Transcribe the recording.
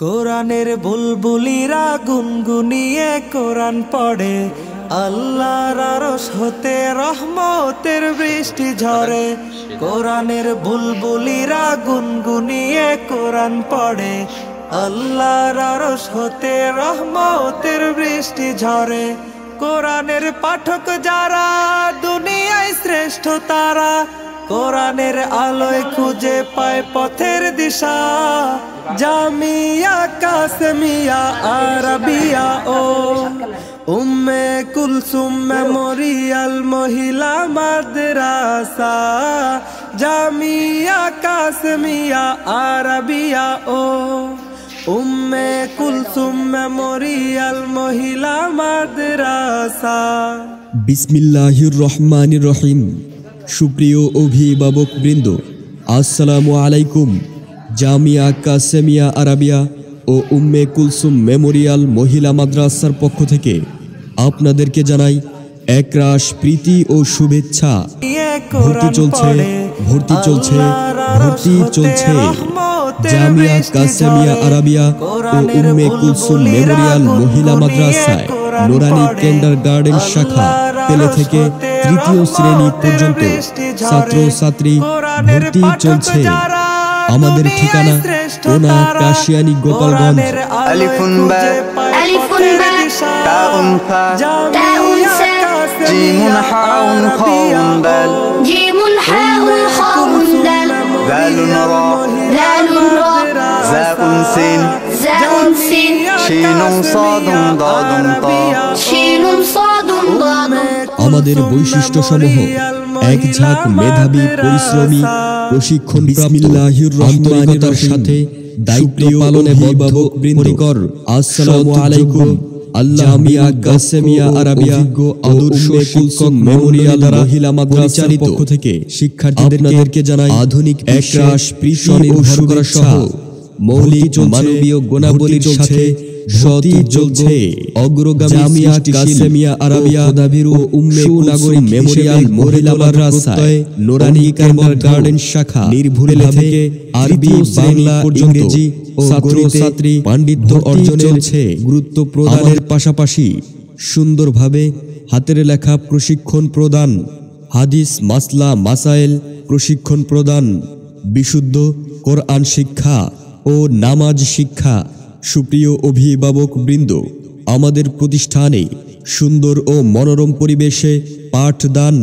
কোরআনের বুলবুলিরা গুনগুনিয়ে কোরআন পড়ে, আল্লাহর আরশ হতে রহমতের বৃষ্টি ঝরে। কোরআনের বুলবুলিরা গুনগুনিয়ে কোরআন পড়ে, আল্লাহর আরশ হতে রহমতের বৃষ্টি ঝরে। কোরআনের পাঠক যারা দুনিয়ায় শ্রেষ্ঠ তারা, কোরআনের আলোয় খুঁজে পায় পথের দিশা। জামিয়া কাসেমিয়া আরাবিয়া ও উম্মে কুলসুম মেমোরিয়াল মহিলা মাদ্রাসা। জামিয়া কাসেমিয়া আরাবিয়া ও উম্মে কুলসুম মেমোরিয়াল মহিলা মাদ্রাসা। বিসমিল্লাহির রহমানির রহিম। সুপ্রিয় অভিভাবক বৃন্দ, আসসালামু আলাইকুম। জামিয়া কাসেমিয়া আরাবিয়া ও উম্মে কুলসুম মেমোরিয়াল মহিলা মাদ্রাসার পক্ষ থেকে আপনাদেরকে জানাই একরাশ প্রীতি ও শুভেচ্ছা। ভর্তি চলছে জামিয়া কাসেমিয়া আরাবিয়া ও উম্মে কুলসুম মেমোরিয়াল মহিলা মাদ্রাসায় নুরানি কিন্ডারগার্টেন শাখা পেলে থেকে তৃতীয় শ্রেণী পর্যন্ত ছাত্রছাত্রী ভর্তি চলছে। আমাদের ঠিকানা কোনা কাশিয়ানী গোপালগঞ্জ। আলিফুন বা তাউন ফা জিমুন হাউন খাউন দাল দালুন রা জাউন সিন শিনুন সাদুন দাদুন তা। আমাদের বৈশিষ্ট্যসমূহ: এক ঝাঁক মেধাবী, পরিশ্রমী, প্রশিক্ষণ বিসমিল্লাহির রহমানির সাথে দায়িত্ব পালনে পরিকর। আসসালামু আলাইকুম। জামিয়া কাসেমিয়া আরাবিয়া আদর্শ কুলসুম মেমোরিয়াল মহিলা মাদ্রাসার পক্ষ থেকে শিক্ষার্থীদেরকে জানাই আধুনিক একরাশ প্রীতি ও শুভেচ্ছা। মৌলিক মানবীয় গুণাবলীর সাথে ভর্তি চলছে অগ্রগামী জামিয়া কাসেমিয়া আরাবিয়া ও উম্মে কুলসুম মেমোরিয়াল মহিলা মাদ্রাসায় নুরানি কিন্ডারগার্টেন শাখা নির্ভুলে থেকে আরবি, বাংলা, ইংরেজি ও ছাত্রছাত্রী পাণ্ডিত্য অর্জনের গুরুত্ব প্রদানের পাশাপাশি সুন্দরভাবে হাতের লেখা প্রশিক্ষণ প্রদান, হাদিস, মাসলা, মাসাইল প্রশিক্ষণ প্রদান, বিশুদ্ধ কোরআন শিক্ষা ও নামাজ শিক্ষা। সুপ্রিয় অভিভাবক বৃন্দ, আমাদের প্রতিষ্ঠানে সুন্দর ও মনোরম পরিবেশে পাঠদান,